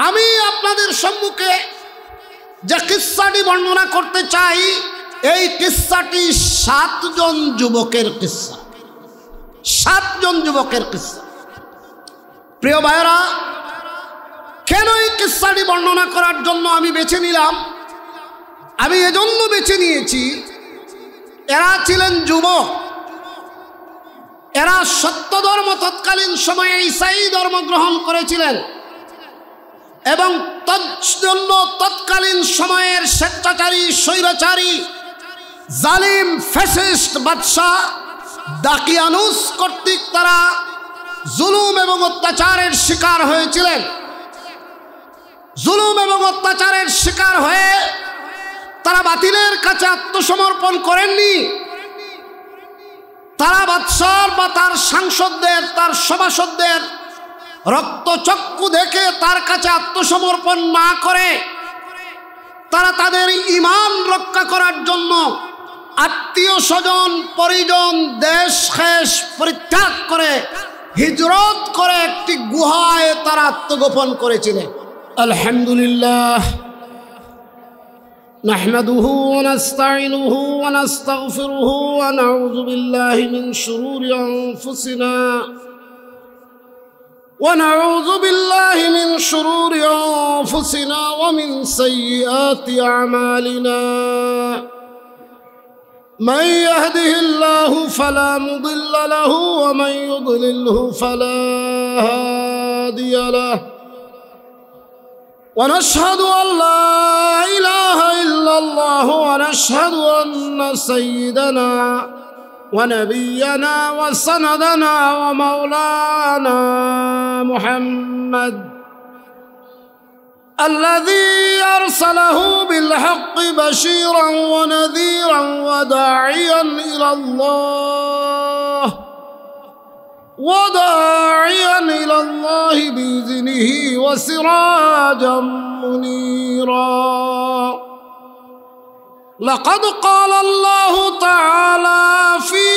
আমি আপনাদের সম্মুখে যে কিস্সাটি বর্ণনা করতে চাই, এই কিস্সাটি 7 জন যুবকের কিস্সা। 7 জন যুবকের কিস্সা। প্রিয় ভাইরা, কেন এই কিস্সাটি বর্ণনা করার জন্য আমি বেছে নিলাম? আমি এজন্য বেছে নিয়েছি, এরা ছিলেন যুবক। এরা সত্য ধর্ম তৎকালীন সময়ে ঈসাই ধর্ম গ্রহণ করেছিলেন এবং তজ্জন্য তৎকালীন সময়ের স্বেচ্ছাচারী, স্বৈরাচারী, জালিম, ফ্যাসিস্ট বাদশাহ দাকিয়ানুস কর্তৃক তারা জুলুম এবং অত্যাচারের শিকার হয়েছিলেন। জুলুম এবং অত্যাচারের শিকার হয়ে তারা বাতিলের কাছে আত্মসমর্পণ করেননি। তারা বাদশাহ বা তার সাংসদদের, তার সভাসদদের রক্তচক্ষু দেখে তার কাছে আত্মসমর্পণ না করে তারা তাদের ঈমান রক্ষা করার জন্য আত্মীয় স্বজন, পরিজন, দেশ খেশ পরিত্যাগ করে হিজরত করে একটি গুহায় তারা আত্মগোপন করেছিলেন। আলহামদুলিল্লাহ, নাহমাদুহু ওয়া নাস্তাঈনুহু ওয়া নাস্তাগফিরুহু ওয়া নাউযু বিল্লাহি মিন শুরুরি আনফুসিনা ونعوذ بالله من شرور أنفسنا ومن سيئات أعمالنا. من يهده الله فلا مضل له ومن يضلله فلا هادي له. ونشهد أن لا إله إلا الله ونشهد أن سيدنا ونبينا وسندنا ومولانا محمد الذي أرسله بالحق بشيرا ونذيرا وداعيا إلى الله بإذنه وسراجا منيرا. لقد قال الله تعالى في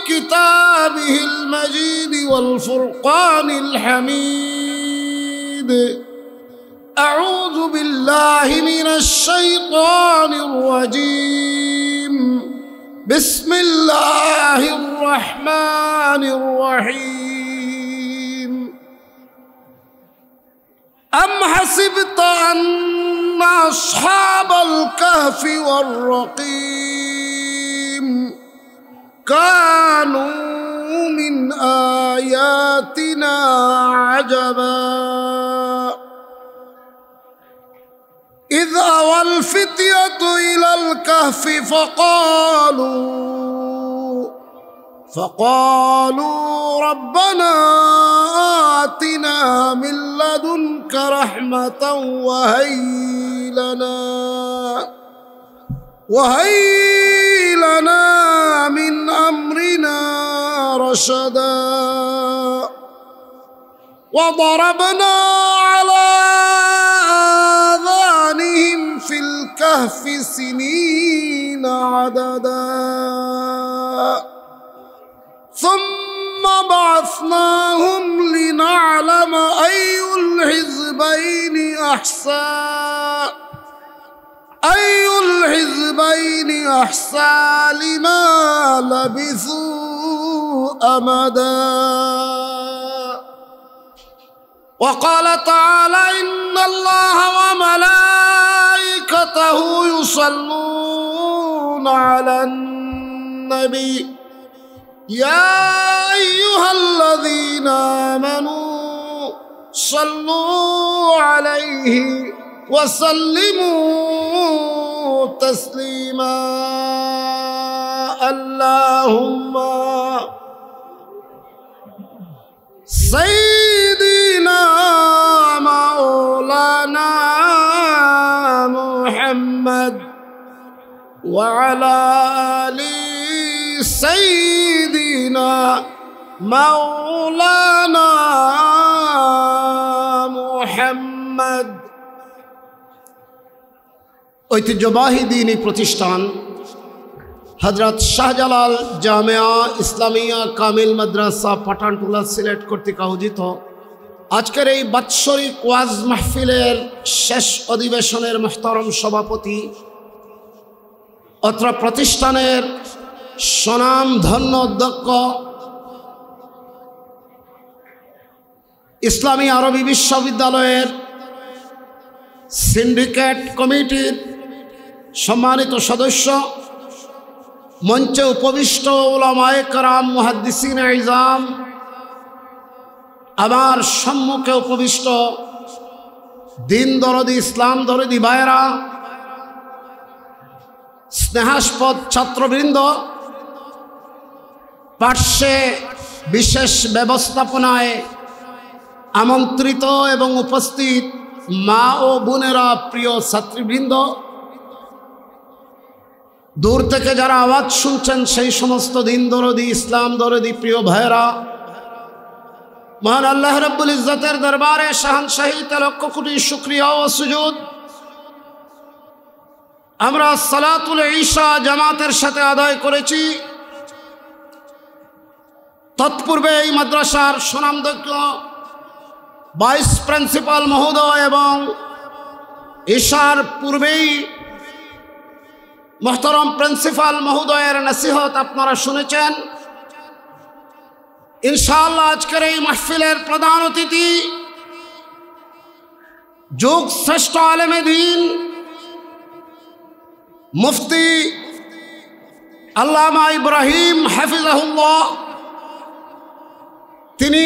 كتابه المجيد والفرقان الحميد: أعوذ بالله من الشيطان الرجيم. بسم الله الرحمن الرحيم. أم حسبت أن أصحاب الكهف والرقيم كانوا من آياتنا عجبا إذ أوى الفتية إلى الكهف فقالوا ربنا آتنا من لدنك رحمة وهيئ لنا من أمرنا رشدا. وضربنا على آذانهم في الكهف سنين عددا ثم بعثناهم لنعلم أي الحزبين أحصى لما لبثوا أمدا. وقال تعالى: إن الله وملائكته يصلون على النبي يا أيها الذين آمنوا صلوا عليه وسلموا تسليما. اللهم سيدنا مولانا محمد وعلى آل سيدنا مولانا محمد. ঐতিহ্যবাহী দ্বীনী প্রতিষ্ঠান হযরত শাহজালাল জামিয়া ইসলামিয়া কামিল মাদ্রাসা পাঠানটুলা সিলেট কর্তৃক আয়োজিত আজকের এই বাৎসরিক ওয়াজ মাহফিলের শেষ অধিবেশনের মুহতারম সভাপতি, অত্র প্রতিষ্ঠানের স্বনামধন্য অধ্যক্ষ, ইসলামী আরবি বিশ্ববিদ্যালয়ের সিন্ডিকেট কমিটির সম্মানিত সদস্য, মঞ্চে উপবিষ্ট উলামায়ে কেরাম, মুহাদ্দিসিনে ইজাম, আমার সম্মুখে উপবিষ্ট দিন দরদি, ইসলাম দরদি ভাইয়েরা, স্নেহাস্পদ ছাত্রবৃন্দ, পার্শ্বে বিশেষ ব্যবস্থাপনায় আমন্ত্রিত এবং উপস্থিত মা ও বোনেরা, প্রিয় ছাত্রীবৃন্দ, দূর থেকে যারা আওয়াজ শুনছেন সেই সমস্ত দিন দরদি, ইসলাম দরদি প্রিয় ভাইয়েরা, মহান আল্লাহ রাব্বুল ইজ্জতের দরবারে শাহানশাহীতে লক্ষ কোটি শুকরিয়া ও সুজুদ। আমরা সালাতুল ঈশা জামাতের সাথে আদায় করেছি। তৎপূর্বে এই মাদ্রাসার সুনামধন্য ভাইস প্রিন্সিপাল মহোদয় এবং ঈশার পূর্বেই মোহতরম প্রিন্সিপাল মহোদয়ের নসিহত আপনারা শুনেছেন। ইনশাআল্লাহ আজকের এই মাহফিলের প্রধান অতিথি, যুগ শ্রেষ্ঠ আলেমে দ্বীন মুফতি আল্লামা ইব্রাহিম হাফিজাহুল্লাহ, তিনি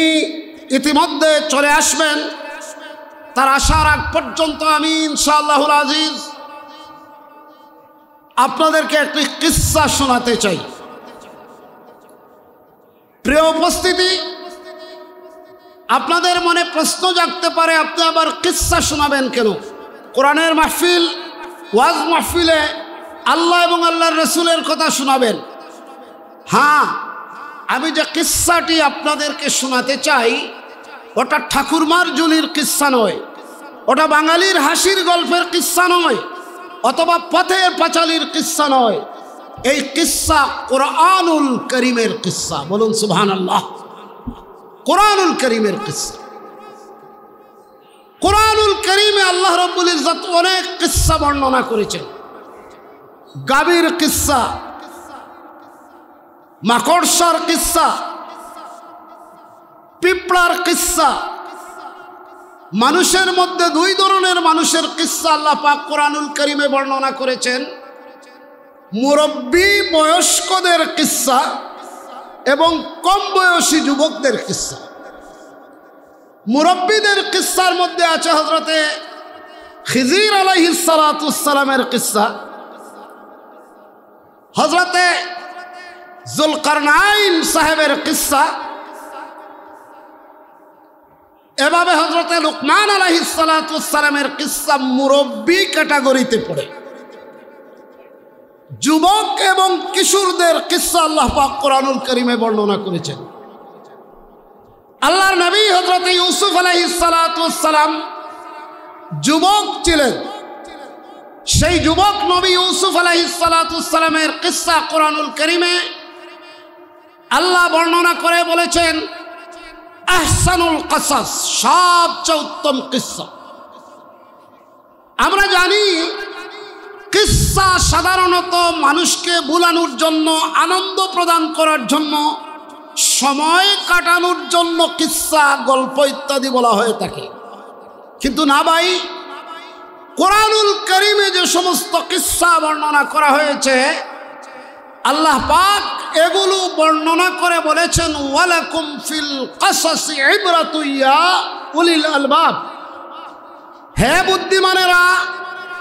ইতিমধ্যে চলে আসবেন। তার আসার আগ পর্যন্ত আমি ইনশাআল্লাহুল আজিজ আপনাদেরকে একটি কিস্সা শোনাতে চাই। প্রিয় উপস্থিতি, আপনাদের মনে প্রশ্ন জাগতে পারে, আপনি আবার কিস্সা শোনাবেন কেন? কোরআনের মাহফিল, ওয়াজ মাহফিলে আল্লাহ এবং আল্লাহর রসুলের কথা শোনাবেন। হ্যাঁ, আমি যে কিস্সাটি আপনাদেরকে শোনাতে চাই ওটা ঠাকুরমার জুলির কিস্সা নয়, ওটা বাঙালির হাসির গল্পের কিস্সা নয়, অথবা পথের পাঁচালীর কিস্সা নয়। এই কিস্সা কোরআনুল করিমের কিস্সা। বলুন সুবহানাল্লাহ। কোরআনুল করিমের কিস্সা। কোরআনুল করিমে আল্লাহ রাব্বুল ইজ্জত অনেক কিস্সা বর্ণনা করেছেন। গাভীর কিস্সা, মাকড়সার কিস্সা, পিঁপড়ার কিস্সা, মানুষের মধ্যে দুই ধরনের মানুষের কিস্সা আল্লাহ পাক কোরআনুল করিমে বর্ণনা করেছেন। মুরব্বী বয়স্কদের কিস্সা এবং কম বয়সী যুবকদের কিস্সা। মুরব্বীদের কিস্সার মধ্যে আছে হযরতে খিজির আলাইহিস সালাতুস সালামের কিস্সা, হযরতে যুলকারনাইন সাহেবের কিস্সা, এভাবে হযরতে লুকমান আলাইহিস সালাতুস সালামের কিস্সা মুরব্বী ক্যাটাগরিতে পড়ে। যুবক এবং কিশোরদের কিস্সা আল্লাহ পাক কোরআনুল কারীমে বর্ণনা করেছেন। আল্লাহর নবী হযরতে ইউসুফ আলাইহিস সালাতুস সালাম যুবক ছিলেন। সেই যুবক নবী ইউসুফ আলাইহিস সালাতুস সালামের কিস্সা কোরআনুল কারীমে আল্লাহ বর্ণনা করে বলেছেন, আহসানুল কাসাস, সবচেয়ে উত্তম কিস্সা। আমরা জানি কিস্সা সাধারণত মানুষকে ভুলানোর জন্য, আনন্দ প্রদান করার জন্য, সময় কাটানোর জন্য কিস্সা, গল্প ইত্যাদি বলা হয়ে থাকে। কিন্তু না ভাই, কোরআনুল কারীমে যে সমস্ত কিস্সা বর্ণনা করা হয়েছে আল্লাহ পাক এগুলো বর্ণনা করে বলেছেন, ওয়ালাকুম ফিল কাসাসি ইবরাতুন ইয়া উলিল আলবাব। হে বুদ্ধিমানেরা,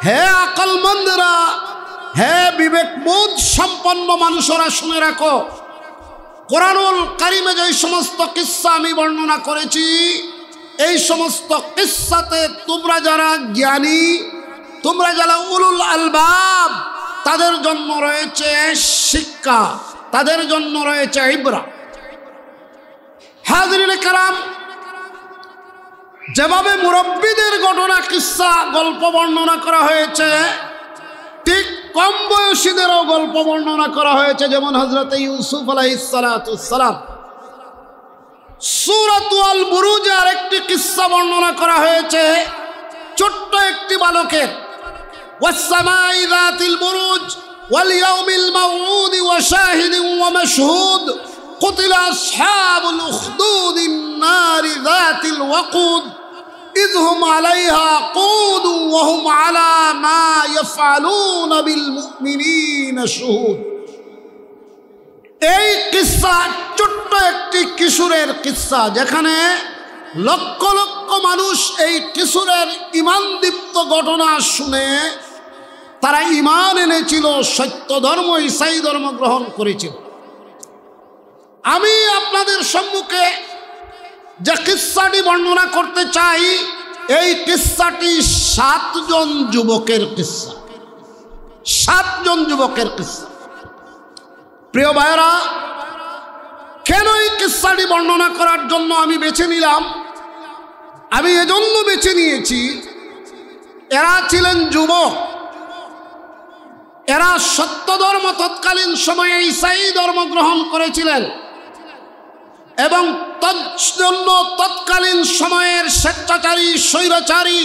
হে আকলমন্দেরা, হে বিবেকবোধ সম্পন্ন মানুষেরা, শুনে রাখো, কোরআনুল কারীমে যে সমস্ত কিস্সা আমি বর্ণনা করেছি, এই সমস্ত কিস্সাতে তোমরা যারা জ্ঞানী, তোমরা যারা উলুল আলবাব, তাদের জন্য রয়েছে শিক্ষা, তাদের জন্য রয়েছে ইবরা। হাজরিনে কেরাম, যেভাবে মুরব্বীদের ঘটনা, কিস্সা, গল্প বর্ণনা করা হয়েছে, ঠিক কম বয়সীদেরও গল্প বর্ণনা করা হয়েছে। যেমন হযরতে ইউসুফ আলাইহিস সালাতুস সালাম, সূরাতুল আল বুরুজে আরেকটি কিসসা বর্ণনা করা হয়েছে ছোট্ট একটি বালকের, ওয়াস-সামাই যাতিল বুরুজ ওয়াল ইয়াউমিল মাউউদ ওয়া শাহিদিন ওয়া মাশহুদ কুতিলা আসহাবুল উখদুদিন নারি যাতিল ওয়াকুদ إذ هم عليها قود وهم على ما يفعلون بالمؤمنين شهود। এই কিসসা ছোট্ট একটি কিশোরের কিসসা, যেখানে লক্ষ লক্ষ মানুষ এই কিশোরের ঈমানদীপ্ত ঘটনা শুনে তারা ঈমান এনেছিল, সত্য ধর্ম ঈসাই ধর্ম গ্রহণ করেছিল। আমি আপনাদের সম্মুখে যে কিসসাটি বর্ণনা করতে চাই, এই কিসসাটি 7 জন যুবকের কিসসা। 7 জন যুবকের কিসসা। প্রিয় ভাইরা, কেন এই কিসসাটি বর্ণনা করার জন্য আমি বেছে নিলাম? আমি এজন্য বেছে নিয়েছি, এরা ছিলেন যুবক, এরা সত্য ধর্ম তৎকালীন সময়ে ঈসাই ধর্ম গ্রহণ করেছিলেন এবং তজ্জন্য তৎকালীন সময়ের স্বেচ্ছাচারী স্বৈরাচারী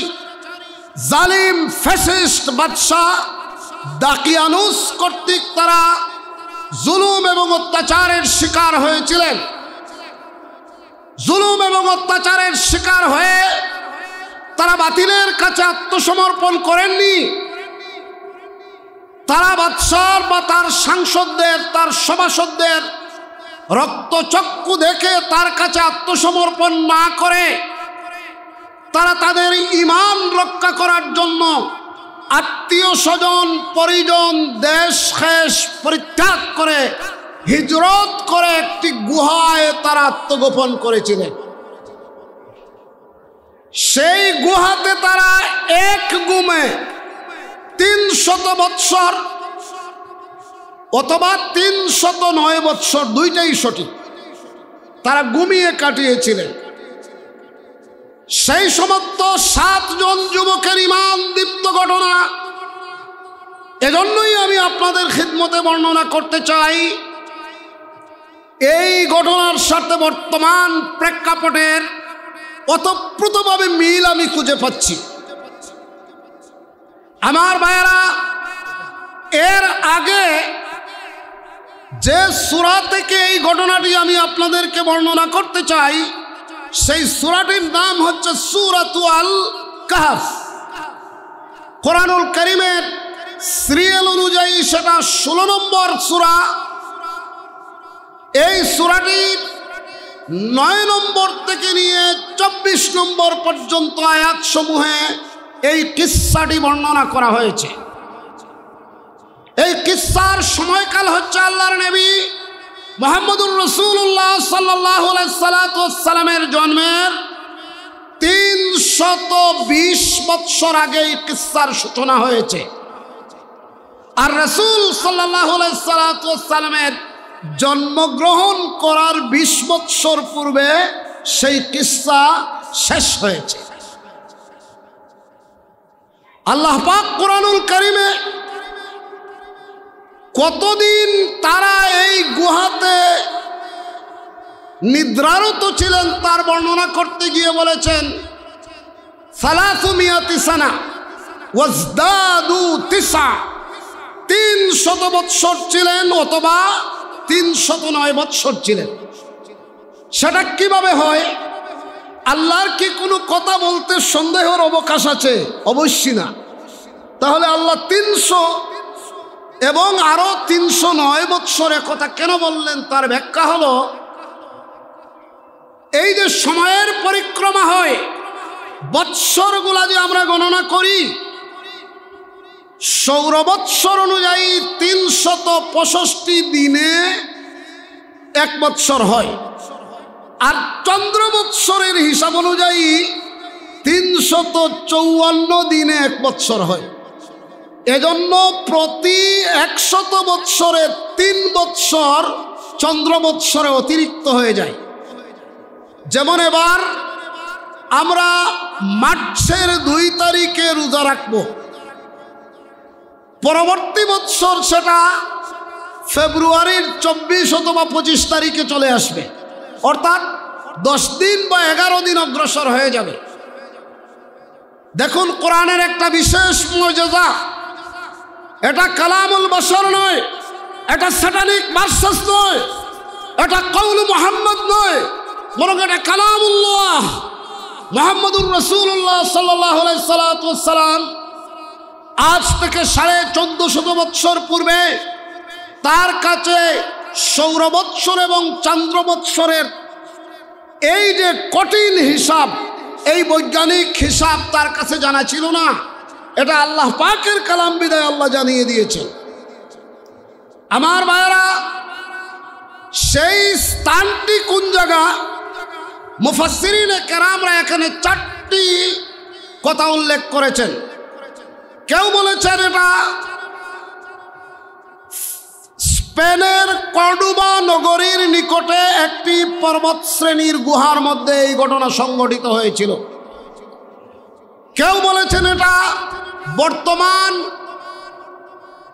জালিম ফ্যাসিস্ট বাদশাহ দাকিয়ানুস কর্তৃক তারা জুলুম এবং অত্যাচারের শিকার হয়েছিলেন। জুলুম এবং অত্যাচারের শিকার হয়ে তারা বাতিলের কাছে আত্মসমর্পণ করেননি। তারা বাদশাহ বা তার সাংসদদের, তার সভাসদদের রক্তচক্ষু দেখে তার কাছে আত্মসমর্পণ না করে তারা তাদের ঈমান রক্ষা করার জন্য আত্মীয় স্বজন পরিজন দেশ খেশ পরিত্যাগ করে হিজরত করে একটি গুহায় তারা আত্মগোপন করেছিলেন। সেই গুহাতে তারা এক গুমে 300 বৎসর অথবা 309 বৎসর, দুইটাই সঠিক, তারা ঘুমিয়ে কাটিয়েছিলেন। সেই সমস্ত 7 জন যুবকের ঈমান দীপ্ত ঘটনা এজন্যই আমি আপনাদের খিদমতে বর্ণনা করতে চাই। এই ঘটনার সাথে বর্তমান প্রেক্ষাপটের ওতপ্রোতভাবে মিল আমি খুঁজে পাচ্ছি। আমার ভাইয়েরা, এর আগে যে সূরা থেকে এই ঘটনাটি আমি আপনাদেরকে বর্ণনা করতে চাই, সেই সূরাটির নাম হচ্ছে সূরাতুল আল কাহফ। কোরআনুল কারীমের সিরিয়াল অনুযায়ী সেটা 16 নম্বর সূরা। এই সূরাটির 9 নম্বর থেকে নিয়ে 24 নম্বর পর্যন্ত আয়াত সমূহে এই কিসসাটি বর্ণনা করা হয়েছে। এই কিসসার সময়কাল হচ্ছে আল্লাহর নবী মুহাম্মদুর রাসূলুল্লাহ সাল্লাল্লাহু আলাইহি সাল্লামের জন্মের 320 বৎসর আগে এই কিসসার সূচনা হয়েছে। আর রাসূল সাল্লাল্লাহু আলাইহি সাল্লামের জন্মগ্রহণ করার 20 বৎসর পূর্বে সেই কিসসা শেষ হয়েছে। আল্লাহ পাক কোরআনুল কারীমে কতদিন তারা এই গুহাতে নিদ্রারত ছিলেন তার বর্ণনা করতে গিয়ে বলেছেন 300 সানা ওয়াজদাদু 9, 300 বৎসর ছিলেন অথবা 309 বৎসর ছিলেন। সেটা কিভাবে হয়? আল্লাহর কি কোনো কথা বলতে সন্দেহের অবকাশ আছে? অবশ্যই না। তাহলে আল্লাহ 300 এবং আরো 309 বৎসর কথা কেন বললেন? তার ব্যাখ্যা হলো, এই যে সময়ের পরিক্রমা হয়, বৎসরগুলা যে আমরা গণনা করি, সৌর বৎসর অনুযায়ী 365 দিনে 1 বৎসর হয়, আর চন্দ্র বৎসরের হিসাব অনুযায়ী 354 দিনে 1 বৎসর হয়। এজন্য প্রতি 100 বৎসরে 3 বৎসর চন্দ্র বৎসরে অতিরিক্ত হয়ে যায়। যেমন এবার আমরা মার্চের 2 তারিখে রোজা রাখবো, পরবর্তী বৎসর সেটা ফেব্রুয়ারির 24 অথবা 25 তারিখে চলে আসবে। অর্থাৎ 10 দিন বা 11 দিন অগ্রসর হয়ে যাবে। দেখুন কোরআনের একটা বিশেষ মুজিজা, এটা কালামুল বাশার নয়, এটা স্যাটানিক ভার্সেস নয়, এটা কওল মুহাম্মদ নয়, বরং এটা কালামুল্লাহ মুহাম্মদুর রাসূলুল্লাহ সাল্লাল্লাহু আলাইহি সাল্লাম আজ থেকে 1450 বৎসর পূর্বে তার কাছে সৌর বৎসর এবং চন্দ্র বৎসরের এই যে কঠিন হিসাব, এই বৈজ্ঞানিক হিসাব তার কাছে জানা ছিল না। এটা আল্লাহ পাকের কালাম বিদায় আল্লাহ জানিয়ে দিয়েছে। আমার ভাইরা, সেই স্থানটি কোন জায়গা? মুফাসসিরিনে কেরামরা এখানে 4টি কথা উল্লেখ করেছেন। কেউ বলেছেন এটা স্পেনের কর্ডোবা নগরীর নিকটে একটি পর্বত শ্রেণীর গুহার মধ্যে এই ঘটনা সংঘটিত হয়েছিল। কেউ বলেছেন এটা বর্তমান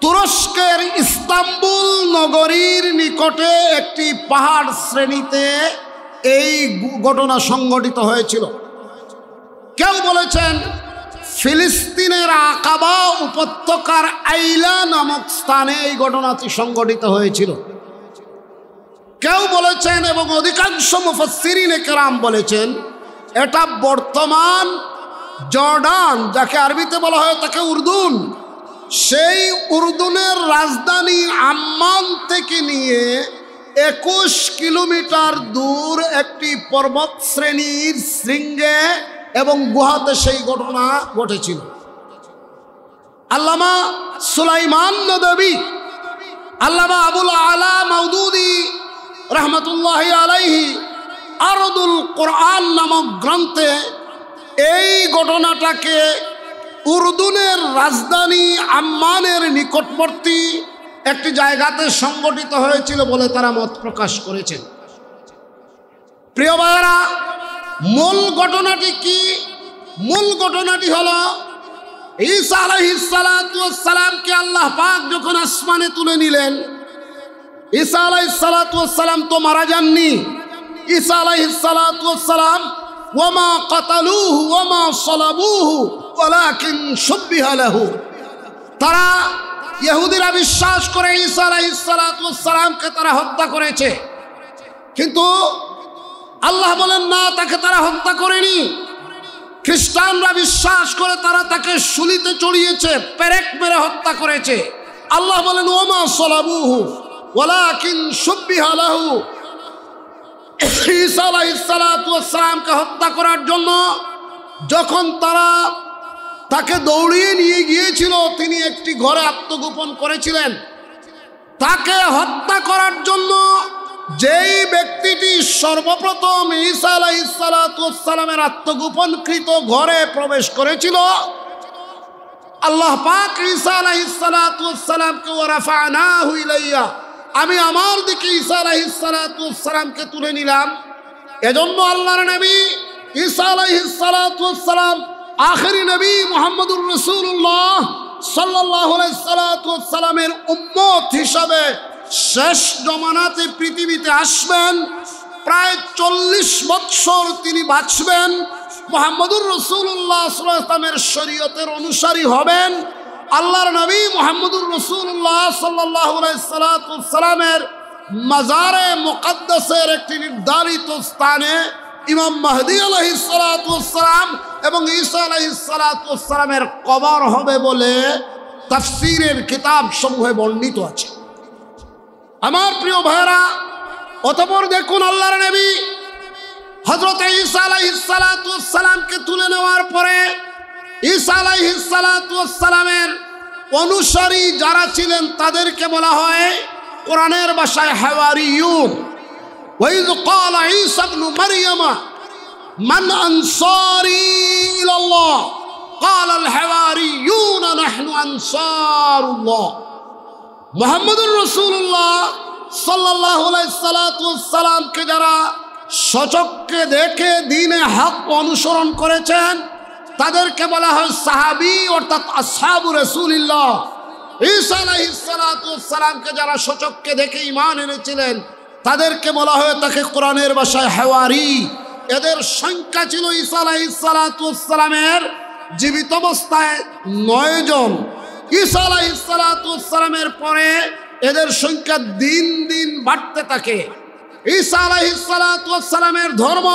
তুরস্কের ইস্তাম্বুল নগরীর নিকটে একটি পাহাড় শ্রেণীতে এই ঘটনা সংঘটিত হয়েছিল। কেউ বলেছেন ফিলিস্তিনের আকাবা উপত্যকার আইলা নামক স্থানে এই ঘটনাটি সংঘটিত হয়েছিল। কেউ বলেছেন এবং অধিকাংশ মুফাসসিরিনে কেরাম বলেছেন এটা বর্তমান জর্ডান, যাকে আরবিতে বলা হয় তাকে উর্দুন, সেই উর্দুনের রাজধানী আম্মান থেকে নিয়ে 21 কিলোমিটার দূর একটি পর্বত শ্রেণীর শৃঙ্গে এবং গুহাতে সেই ঘটনা ঘটেছিল। আল্লামা সুলাইমান নদভী, আল্লামা আবুল আলা মাউদুদি রহমতুল্লাহি আলাইহি আরদুল কোরআন নামক গ্রন্থে এই ঘটনাটাকে উর্দুনের রাজধানী আম্মানের নিকটবর্তী একটি জায়গাতে সংঘটিত হয়েছিল বলে তারা মত প্রকাশ করেছেন। প্রিয় ভাইরা, মূল ঘটনাটি কি? মূল ঘটনাটি হলো ঈসা আলাইহিস সালাতু ওয়াস সালামকে আল্লাহ পাক যখন আসমানে তুলে নিলেন, ঈসা আলাইহিস সালাতু ওয়াস সালাম তো মারা যাননি। ঈসা আলাইহিস সালাতু ওয়াস সালাম ওয়ামা কাতালুহু ওয়ামা সালাবুহু ওয়ালাকিন শুববিহা লাহু। তারা ইহুদিরা বিশ্বাস করে ঈসা আলাইহিস সালাতু ওয়াস সালামকে তারা হত্যা করেছে, কিন্তু আল্লাহ বলেন না, তাকে তারা হত্যা করেনি। খ্রিস্টানরা বিশ্বাস করে তারা তাকে শুলিতে চড়িয়েছে, পেরেক মেরে হত্যা করেছে। আল্লাহ বলেন ওয়ামা সালাবুহু ওয়ালাকিন শুববিহা লাহু। ঈসা আলাইহিস সালাতু ওয়াস সালামকে হত্যা করার জন্য যখন তারা তাকে দৌড়িয়ে নিয়ে গিয়েছিল, তিনি একটি ঘরে আত্মগোপন করেছিলেন। তাকে হত্যা করার জন্য যেই ব্যক্তিটি সর্বপ্রথম ঈসা আলাইহিস সালাতু ওয়াস সালামের আত্মগোপনকৃত ঘরে প্রবেশ করেছিল, আল্লাহ পাক ঈসা আলাইহিস সালাতু ওয়াস সালামকে ওয়ারাফানাহু ইলাইয়া, আমি আমার দিকে ঈসা আলাইহিস সালাতু ওয়াস সালামকে তুলে নিলাম। এজন্য আল্লাহর নবী ঈসা আলাইহিস সালাতু ওয়াস সালাম আখেরি নবী মুহাম্মদুর রাসূলুল্লাহ সাল্লাল্লাহু আলাইহি সাল্লাতু ওয়াস সালামের উম্মত হিসাবে শেষ জমানাতে পৃথিবীতে আসবেন। প্রায় 40 বৎসর তিনি বাঁচবেন, মুহাম্মদুর রাসূলুল্লাহ সাল্লাল্লাহু আলাইহি ওয়াসাল্লামের শরীয়তের অনুসারী হবেন। আল্লাহর নবী মুহাম্মদুর রাসূলুল্লাহ সাল্লাল্লাহু আলাইহি সাল্লামের মাজারে মুকদ্দাসের একটি নির্ধারিত স্থানে ইমাম মাহদী আলাইহিস সালাতু ওয়াস সালাম এবং ঈসা আলাইহিস সালাতু ওয়াস সালামের কবর হবে বলে তাফসীরের কিতাব সমূহে বর্ণিত আছে। আমার প্রিয় ভাইরা, অতঃপর দেখুন আল্লাহর নবী হযরত ঈসা আলাইহিস সালাতু ওয়াস সালামকে তুলে নেওয়ার পরে ঈসা আলাইহিস সালাতু ওয়াস সালামের অনুসারী যারা ছিলেন তাদেরকে বলা হয় কোরআনের ভাষায় হাওয়ারিয়ুন। وإذ قال عيسى ابن مريم من أنصاري إلى الله قال الحواريون نحن أنصار الله। মুহাম্মদুর রাসূলুল্লাহ সাল্লাল্লাহু আলাইহি সাল্লাম কে যারা সচক্ষে দেখে দ্বীনে হক অনুসরণ করেছেন তাদেরকে বলা হয় সাহাবী, অর্থাৎ আসহাবু রাসূলিল্লাহ। ঈসা আলাইহিস সালাতু ওয়াস সালামকে যারা সচক্ষে দেখে ঈমান এনেছিলেন তাদেরকে বলা হয়ে থাকে কোরআনের ভাষায় হাওয়ারি। এদের সংখ্যা ছিল ঈসা আলাইহিস সালামের জীবিত অবস্থায় 9 জন। ঈসা আলাইহিস সালামের পরে এদের সংখ্যা দিন দিন বাড়তে থাকে। ঈসা আলাইহিস সালামের ধর্ম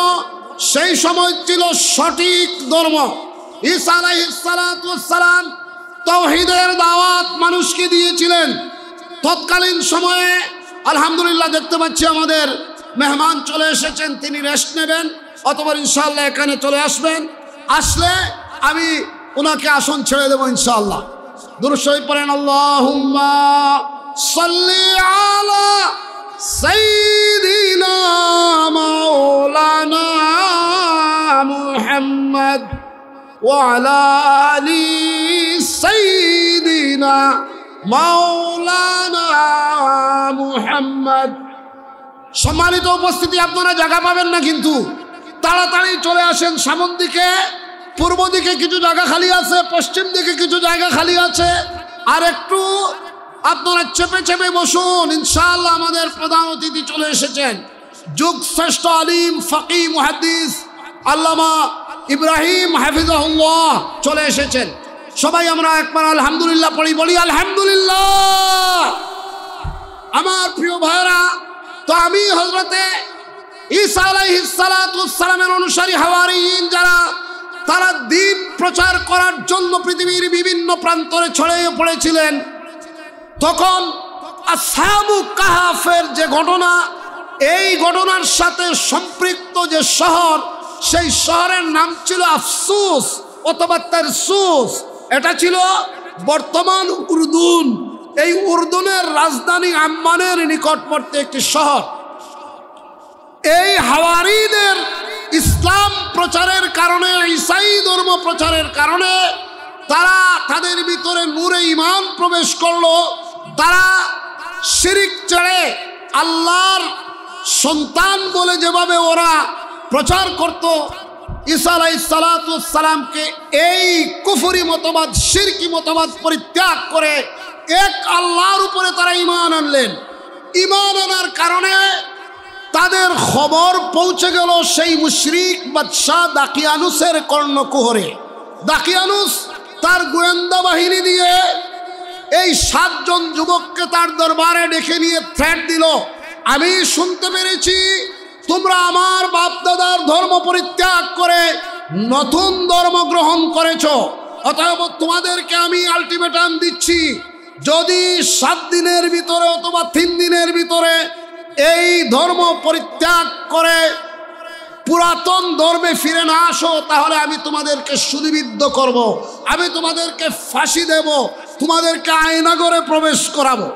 সেই সময় ছিল সঠিক ধর্ম। ঈসা আলাইহিস সালাম তাওহীদের দাওয়াত মানুষকে দিয়েছিলেন। তৎকালীন সময়ে আলহামদুলিল্লাহ দেখতে পাচ্ছি আমাদের মেহমান চলে এসেছেন, তিনি রেস্ট নেবেন অথবা ইনশাআল্লাহ এখানে চলে আসবেন। আসলে আমি ওনাকে আসন ছেড়ে দেবো ইনশাআল্লাহ। দুরূদ শরীফ পড়েন, আল্লাহুম্মা সাল্লি আলা সাইয়্যিদিনা মাওলানা মুহাম্মদ ওয়া আলা আলি সাইয়্যিদিনা মাওলানা মুহাম্মদ। সম্মানিত উপস্থিতি, আপনারা জায়গা পাবেন না, কিন্তু তাড়াতাড়ি চলে আসেন। সামন দিকে পূর্ব দিকে কিছু জায়গা খালি আছে, পশ্চিম দিকে কিছু জায়গা খালি আছে। আর একটু আপনারা চেপে চেপে বসুন, ইনশাআল্লাহ আমাদের প্রধান অতিথি চলে এসেছেন। যুগ শ্রেষ্ঠ আলিম ফাকিহ মুহাদ্দিস আল্লামা ইব্রাহিম হাফিজাহুল্লাহ চলে এসেছেন। সবাই আমরা একবার আলহামদুলিল্লাহ পড়ি, বলি আলহামদুলিল্লাহ। আমার প্রিয় ভাইরা, তো আমি হযরতে ঈসা আলাইহিস সালামের অনুসারী হাওয়ারিয়িন যারা, তারা দ্বীন প্রচার করার জন্য পৃথিবীর বিভিন্ন প্রান্তরে ছড়িয়ে পড়েছিলেন। তখন আসহাবু কাহাফের যে ঘটনা, এই ঘটনার সাথে সম্পৃক্ত যে শহর, সেই শহরের নাম ছিল আফসুস অথবা তারসুস। এটা ছিল বর্তমান উর্দুন। এই উর্দুনের রাজধানী আম্মানের নিকটবর্তী একটি শহর। এই হাওয়ারিদের ইসলাম প্রচারের কারণে, ঈসাই ধর্ম প্রচারের কারণে তারা, তাদের ভিতরে নূরে ঈমান প্রবেশ করলো। তারা শিরিক ছেড়ে আল্লাহর সন্তান বলে যেভাবে ওরা প্রচার করত, ঈসা আলাইহিস সালামকে এই কুফরি মতবাদ, শিরকি মতবাদ পরিত্যাগ করে এক আল্লাহর উপরে তারা ঈমান আনলেন। ঈমান আনার কারণে তাদের খবর পৌঁছে গেল সেই মুশরিক বাদশাহ দাকিয়ানুসের কর্ণকুহরে। দাকিয়ানুস তার গোয়েন্দা বাহিনী দিয়ে এই 7 জন যুবককে তার দরবারে ডেকে নিয়ে থ্রেট দিল, আমি শুনতে পেরেছি তোমরা আমার বাপ দাদার ধর্ম পরিত্যাগ করে নতুন ধর্ম গ্রহণ করেছ, অতএব তোমাদেরকে আমি আলটিমেটাম দিচ্ছি, যদি 7 দিনের ভিতরে অথবা 3 দিনের ভিতরে এই ধর্ম পরিত্যাগ করে পুরাতন ধর্মে ফিরে না আসো, তাহলে আমি তোমাদেরকে সুলিবিদ্ধ করব, আমি তোমাদেরকে ফাঁসি দেব, তোমাদেরকে আয়নাগরে প্রবেশ করাবো।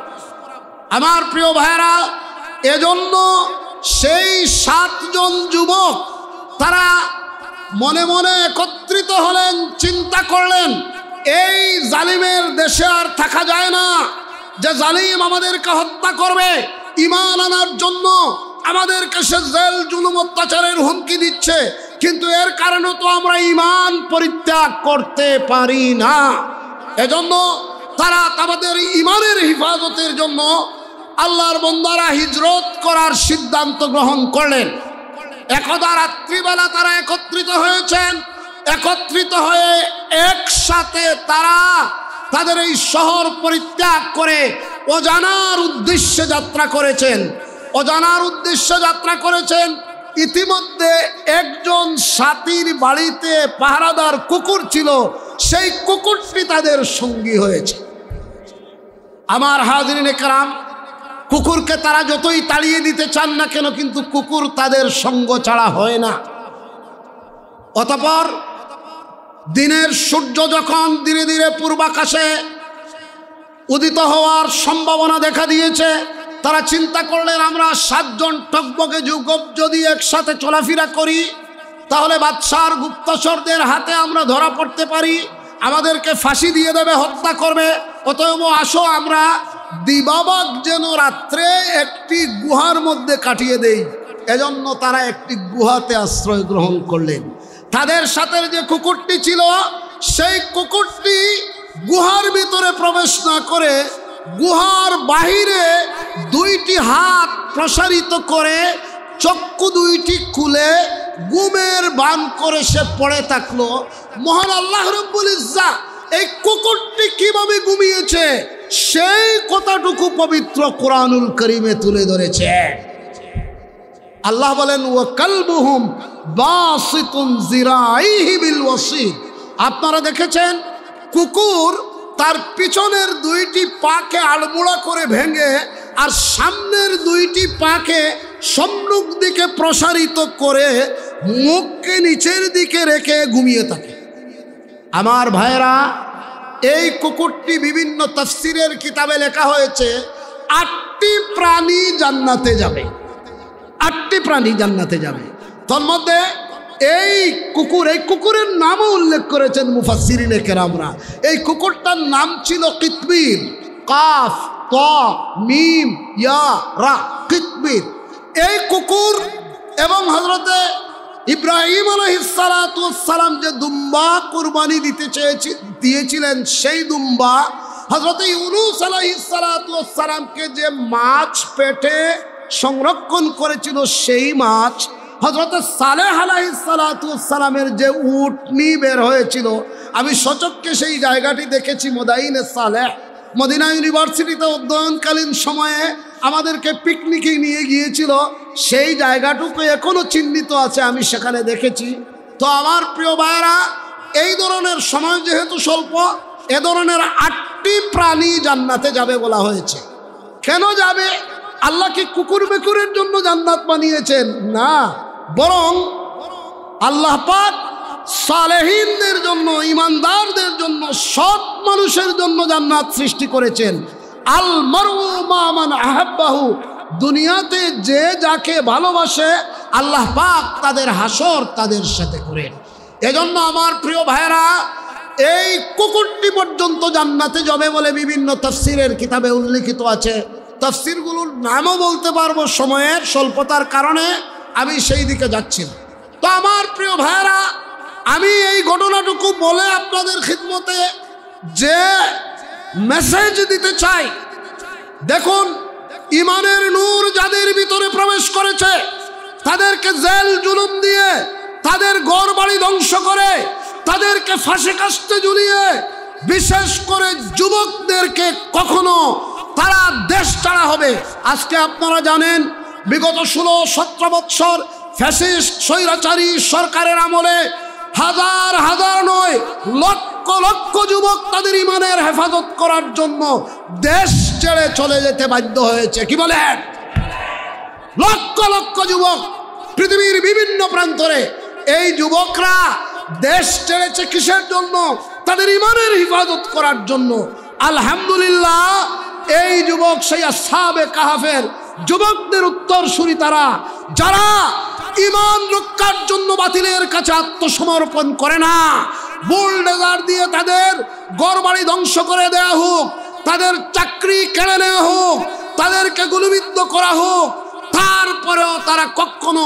আমার প্রিয় ভাইরা, এজন্য সেই 7 জন যুবক তারা মনে মনে একত্রিত হলেন, চিন্তা করলেন এই জালিমের দেশে আর থাকা যায় না, যে জালিম আমাদেরকে হত্যা করবে। ঈমান আনার জন্য আমাদেরকে সে জেল জুলুম অত্যাচারের হুমকি দিচ্ছে, কিন্তু এর কারণে তো আমরা ঈমান পরিত্যাগ করতে পারি না। এজন্য তারা তাদের ঈমানের হিফাজতের জন্য আল্লাহর বান্দারা হিজরত করার সিদ্ধান্ত গ্রহণ করলেন। একদা রাত্রিবেলা তারা একত্রিত হয়েছেন। একত্রিত হয়ে একসাথে তারা তাদের এই শহর পরিত্যাগ করে অজানার উদ্দেশ্যে যাত্রা করেছেন। অজানার উদ্দেশ্যে যাত্রা করেছেন। ইতিমধ্যে একজন সাথীর বাড়িতে পাহারাদার কুকুর ছিল, সেই কুকুরটি তাদের সঙ্গী হয়েছে। আমার হাজিরিনে কেরাম, কুকুরকে তারা যতই তাড়িয়ে দিতে চান না কেন, কিন্তু কুকুর তাদের সঙ্গ ছাড়া হয় না। অতঃপর দিনের সূর্য যখন ধীরে ধীরে পূর্বাকাশে উদিত হওয়ার সম্ভাবনা দেখা দিয়েছে, তারা চিন্তা করলেন আমরা 7 জন টকবকে যুবক যদি একসাথে চলাফেরা করি, তাহলে বাদশার গুপ্তচরদের হাতে আমরা ধরা পড়তে পারি, আমাদেরকে ফাঁসি দিয়ে দেবে, হত্যা করবে। অতএব আসো আমরা দিবাবাগ যেন রাত্রে একটি গুহার মধ্যে কাটিয়ে দেই। এজন্য তারা একটি গুহাতে আশ্রয় গ্রহণ করলেন। তাদের সাথে যে কুকুরটি ছিল, সেই কুকুরটি গুহার ভিতরে প্রবেশ না করে গুহার বাহিরে দুইটি হাত প্রসারিত করে চক্ষু দুইটি খুলে ঘুমের বান করে সে পড়ে থাকলো। মহান আল্লাহ রব্বুল ইজ্জত এই কুকুরটি কিভাবে ঘুমিয়েছে সেই কথাটুকু পবিত্র কোরআনুল কারীমে তুলে ধরেছে। আল্লাহ বলেন ওয়া কালবুহুম বাসিতুন জিরাইহি বিল ওয়াসিদ। আপনারা দেখেছেন কুকুর তার পিছনের দুইটি পাকে আড়মোড়া করে ভেঙে আর সামনের দুইটি পাকে সম্মুখ দিকে প্রসারিত করে মুখকে নিচের দিকে রেখে ঘুমিয়ে থাকে। আমার ভাইরা, এই কুকুরটি বিভিন্ন তাফসীরের কিতাবে লেখা হয়েছে 8টি প্রাণী জান্নাতে যাবে, 8টি প্রাণী জান্নাতে যাবে। তার মধ্যে এই কুকুরের নামও উল্লেখ করেছেন মুফাসসিরিনে কেরামরা। এই কুকুরটার নাম ছিল কিতমির, কাফ ত মিম ইয়া রা, কিতমির। এই কুকুর এবং হযরতে ইব্রাহিম আলাইহিস সালাতু ওয়াস সালাম যে দুম্বা কুরবানি দিয়েছিলেন সেই দুম্বা, হযরতে ইউনূস আলাইহিস সালাতু ওয়াস সালামকে যে মাছ পেটে সংরক্ষণ করেছিল সেই মাছ, হযরতে সালেহ আলাইহিস সালাতু ওয়াস সালামের যে উটনি বের হয়েছিল, আমি সচক্ষে সেই জায়গাটি দেখেছি। মদাইনে সালেহ, মদিনা ইউনিভার্সিটিতে অধ্যয়নকালীন সময়ে আমাদেরকে পিকনিকে নিয়ে গিয়েছিল। সেই জায়গাটুকু এখনো চিহ্নিত আছে, আমি সেখানে দেখেছি। তো আমার প্রিয় ভাইরা, এই ধরনের সময় যেহেতু স্বল্প, এ ধরনের 8টি প্রাণী জান্নাতে যাবে বলা হয়েছে। কেন যাবে? আল্লাহ কি কুকুর মেকুরের জন্য জান্নাত বানিয়েছেন? না, বরং আল্লাহ পাক সালেহিনদের জন্য, ইমানদারদের জন্য, সৎ মানুষের জন্য জান্নাত সৃষ্টি করেছেন। আল মারউ মা মান আহাব্বাহু, দুনিয়াতে যে যাকে ভালোবাসে আল্লাহ পাক তাদের হাসর তাদের সাথে করেন। এজন্য আমার প্রিয় ভাইরা, এই কুকুরটি পর্যন্ত জান্নাতে যাবে বলে বিভিন্ন তাফসীরের কিতাবে উল্লেখিত আছে। তাফসীরগুলোর নামও বলতে পারবো, সময়ের স্বল্পতার কারণে আমি সেই দিকে যাচ্ছি না। তো আমার প্রিয় ভাইরা, আমি এই ঘটনাটুকু বলে আপনাদের খিদমতে যে মেসেজ দিতে চাই, দেখুন ইমানের নূর যাদের ভিতরে প্রবেশ করেছে তাদেরকে জেল জুলুম দিয়ে, তাদের ঘর বাড়ি ধ্বংস করে, তাদেরকে ফাঁসি কাস্তে ঝুলিয়ে, বিশেষ করে যুবকদেরকে কখনো তারা দেশ ছাড়া হবে। আজকে আপনারা জানেন বিগত 16-17 বৎসর ফ্যাসিস্ট স্বৈরাচারী সরকারের আমলে হাজার হাজার নয়, লক্ষ লক্ষ যুবক তাদের ইমানের হেফাজত করার জন্য দেশ ছেড়ে চলে যেতে বাধ্য হয়েছে। কি বলেন? লক্ষ লক্ষ যুবক পৃথিবীর বিভিন্ন প্রান্তরে। এই যুবকরা দেশ ছেড়েছে কিসের জন্য? তাদের ইমানের হেফাজত করার জন্য। আলহামদুলিল্লাহ, এই যুবক সেই আসহাবে কাহাফের যুবকদের উত্তরসূরি তারা, যারা ইমান রক্ষার জন্য বাতিলের কাছে আত্মসমর্পণ করে না। বুলডোজার দিয়ে তাদের ঘরবাড়ি ধ্বংস করে দেয়া হোক, তাদের চাকরি কেড়ে নেওয়া হোক, তাদেরকে গুলিবিদ্ধ করা হোক, তারপরেও তারা কখনো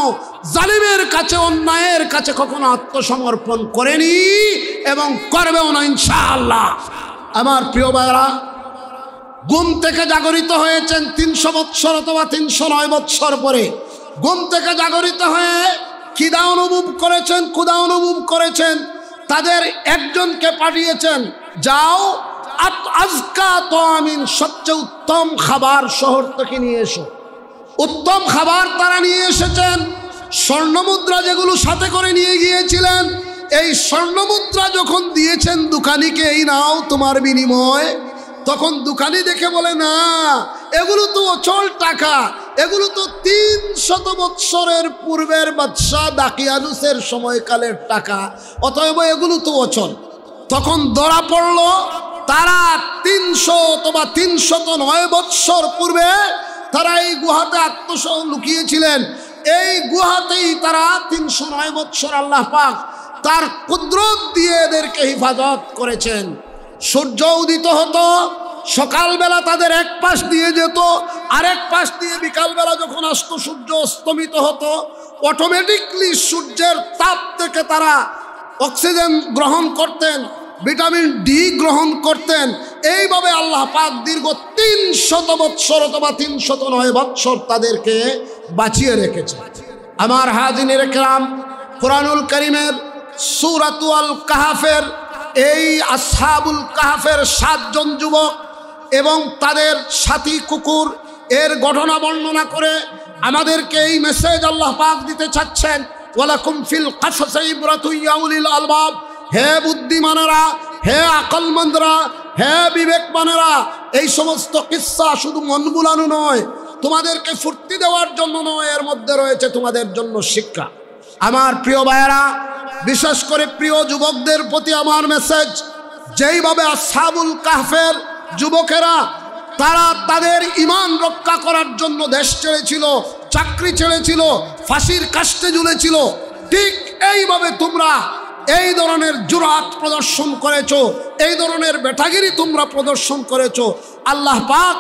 জালিমের কাছে, অন্যায়ের কাছে কখনো আত্মসমর্পণ করেনি এবং করবেও না ইনশাআল্লাহ। আমার প্রিয় ভাইরা, ঘুম থেকে জাগরিত হয়েছেন 300 বৎসর অথবা 309 বৎসর পরে। ঘুম থেকে জাগরিত হয়ে খিদা অনুভব করেছেন, ক্ষুধা অনুভব করেছেন। তাদের একজনকে পাঠিয়েছেন, যাও আজকা তামিন, সবচেয়ে উত্তম খাবার শহর থেকে নিয়ে এসো। উত্তম খাবার তারা নিয়ে এসেছেন। স্বর্ণমুদ্রা যেগুলো সাথে করে নিয়ে গিয়েছিলেন, এই স্বর্ণমুদ্রা যখন দিয়েছেন দোকানিকে, এই নাও তোমার বিনিময়, তখন দোকানি দেখে বলে, না, এগুলো তো অচল টাকা, এগুলো তো 300 বৎসরের পূর্বের বাদশাহ দাকিয়ানুসের সময়কালের টাকা, অতএব এগুলো তো অচল। তখন ধরা পড়ল তারা 300 অথবা 309 বৎসর পূর্বে তারা এই গুহাতে লুকিয়েছিলেন। এই গুহাতেই তারা 309 বৎসর আল্লাহ পাক তার কুদরত দিয়ে এদেরকে হেফাজত করেছেন। সূর্য উদিত হতো, সকালবেলা তাদের এক পাশ দিয়ে যেত, আরেক পাশ দিয়ে বিকালবেলা যখন আসতো সূর্য অস্তমিত হতো। অটোমেটিকলি সূর্যের তাপ থেকে তারা অক্সিজেন গ্রহণ করতেন, ভিটামিন ডি গ্রহণ করতেন, এইভাবে আল্লাহ পাক দীর্ঘ 300 বৎসর অথবা 309 বৎসর তাদেরকে বাঁচিয়ে রেখেছে। আমার হাজিনের কেরাম, কুরআনুল কারীমের সূরাতুল কাহফের এই আসহাবুল কাহফের 7 জন যুবক এবং তাদের সাথী কুকুর এর ঘটনা বর্ণনা করে আমাদেরকে এই মেসেজ আল্লাহ পাক দিতে চাচ্ছেন, ওয়ালাকুম ফিল কাসাসি ইবরাতুন ইয়া উলিল আলবাব। হে বুদ্ধিমানেরা, হে আকলমন্দরা, হে বিবেকবানেরা, এই সমস্ত কিস্সা শুধু মন বুলানো নয়, তোমাদেরকে ফুর্তি দেওয়ার জন্য নয়, এর মধ্যে রয়েছে তোমাদের জন্য শিক্ষা। আমার প্রিয় ভাইয়েরা, বিশেষ করে প্রিয় যুবকদের প্রতি আমার মেসেজ, যেইভাবে আসহাবুল কাহফের যুবকেরা তারা তাদের ঈমান রক্ষা করার জন্য দেশ ছেড়েছিল, চাকরি ছেড়েছিল, ফাঁসির কাস্টে ঝুলেছিল, ঠিক এইভাবে তোমরা এই ধরনের জুরআত প্রদর্শন করেছো, এই ধরনের বেটাগিরি তোমরা প্রদর্শন করেছো। আল্লাহ পাক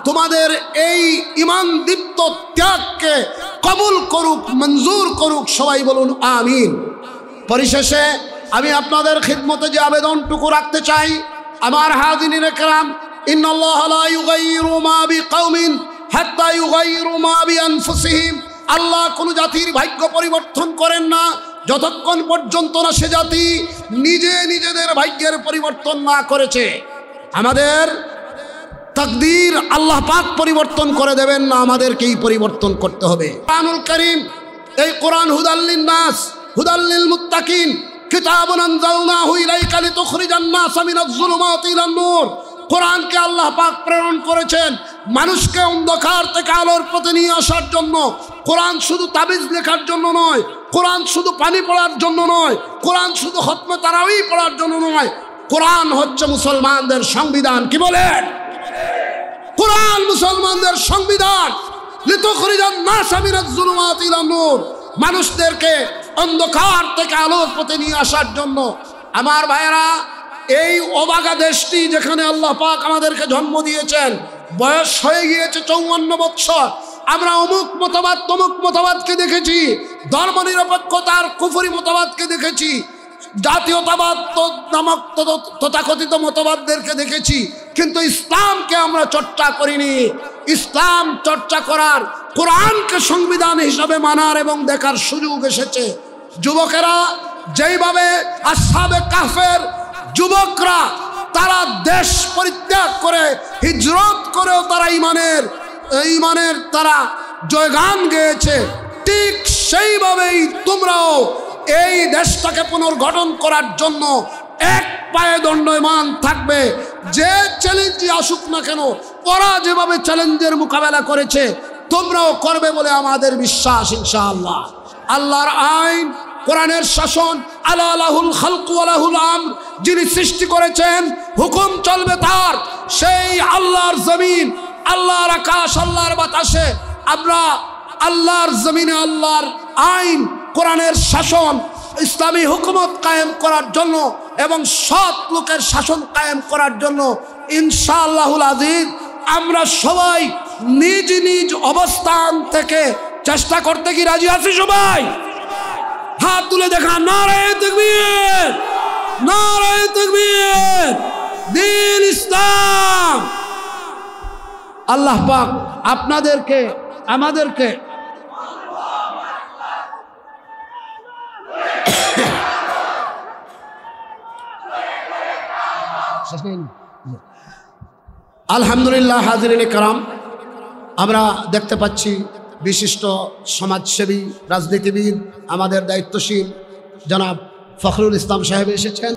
তোমাদের এই ঈমান দীপ্ত ত্যাগকে কবুল করুক, মঞ্জুর করুক, সবাই বলুন আমিন। পরিশেষে আমি আপনাদের খিদমতে যে আবেদনটুকু রাখতে চাই, আমার হাজিরিনে কেরাম, ইন্নাল্লাহা লা ইউগাইয়িরু মা বিকাউমিন হাত্তা ইউগাইয়িরু মা বিআনফুসিহিম। আল্লাহ কোন জাতির ভাগ্য পরিবর্তন করেন না যতক্ষণ পর্যন্ত না সে জাতি নিজেদের ভাগ্যের পরিবর্তন না করেছে। আমাদের তাকদীর আল্লাহ পাক পরিবর্তন করে দেবেন না, আমাদেরকেই পরিবর্তন করতে হবে। কুরআনুল কারীম, এই কোরআন হুদাল লিন-নাস হুদাল লিল-মুত্তাকিন, কিতাবুন আনজালনাহু ইলাইকা লিতুখরিজান নাস মিনাজ যুলুমাতি ইলান নূর। কোরআনকে আল্লাহ পাক প্রেরণ করেছেন মানুষকে অন্ধকার থেকে আলোর পথে নিয়ে আসার জন্য। কোরআন শুধু তাবিজ লেখার জন্য নয়, কোরআন শুধু পানি পড়ার জন্য নয়, কোরআন শুধু খতমে তারাবি পড়ার জন্য নয়, কোরআন হচ্ছে মুসলমানদের সংবিধান। কি বলেন? কোরআন মুসলমানদের সংবিধান। লিতুখরিজান নাস মিনাজ যুলুমাতি ইলান নূর, মানুষদেরকে অন্ধকার থেকে আলোর পথে নিয়ে আসার জন্য। আমার ভাইয়েরা, এই অবাগা দেশটি যেখানে আল্লাহ পাক আমাদেরকে জন্ম দিয়েছেন, বয়স হয়ে গিয়েছে 54 বৎসর, আমরা অমুক মতবাদ তমুক মতবাদকে দেখেছি, ধর্মনিরপেক্ষতার কুফরি মতবাদকে দেখেছি, জাতীয়তাবাদ নামক তথাকথিত মতবাদদেরকে দেখেছি, কিন্তু ইসলামকে আমরা চর্চা করিনি। ইসলাম চর্চা করার, কোরআনকে সংবিধান হিসাবে মানার এবং দেখার সুযোগ এসেছে। যুবকেরা যেইভাবে আসহাবে কাহফের যুবকরা তারা দেশ পরিত্যাগ করে হিজরত করেও তারা ঈমানের তারা জয়গান গেয়েছে, ঠিক সেইভাবেই তোমরাও এই দেশটাকে পুনর্গঠন করার জন্য এক পায়ে দণ্ডায়মান থাকবে। যে চ্যালেঞ্জই আসুক না কেন, ওরা যেভাবে চ্যালেঞ্জের মোকাবেলা করেছে তোমরাও করবে বলে আমাদের বিশ্বাস ইনশাআল্লাহ। আল্লাহর আইন, কোরআনের শাসন, আলা লাহুল খালকু ওয়া লাহুল আমর, যিনি সৃষ্টি করেছেন হুকুম চলবে তার। সেই আল্লাহর জমিন, আল্লাহর আকাশ, আল্লাহর বাতাসে আমরা আল্লাহর জমিনে আল্লাহর আইন, কোরআনের শাসন, ইসলামী হুকুমত কায়েম করার জন্য এবং সৎ লোকের শাসন কায়েম করার জন্য ইনশাআল্লাহুল আজিজ আমরা সবাই নিজ নিজ অবস্থান থেকে চেষ্টা করতে কি রাজি আছি? সবাই হাত তুলে দেখা, নারায়ে তাকবীর, নারায়ে তাকবীর, দ্বীন ইসলাম। আল্লাহ পাক আপনাদেরকে আমাদেরকে আলহামদুলিল্লাহ। হাজিরিনে কারাম, আমরা দেখতে পাচ্ছি বিশিষ্ট সমাজসেবী, রাজনীতিবিদ, আমাদের দায়িত্বশীল জনাব ফখরুল ইসলাম সাহেব এসেছেন।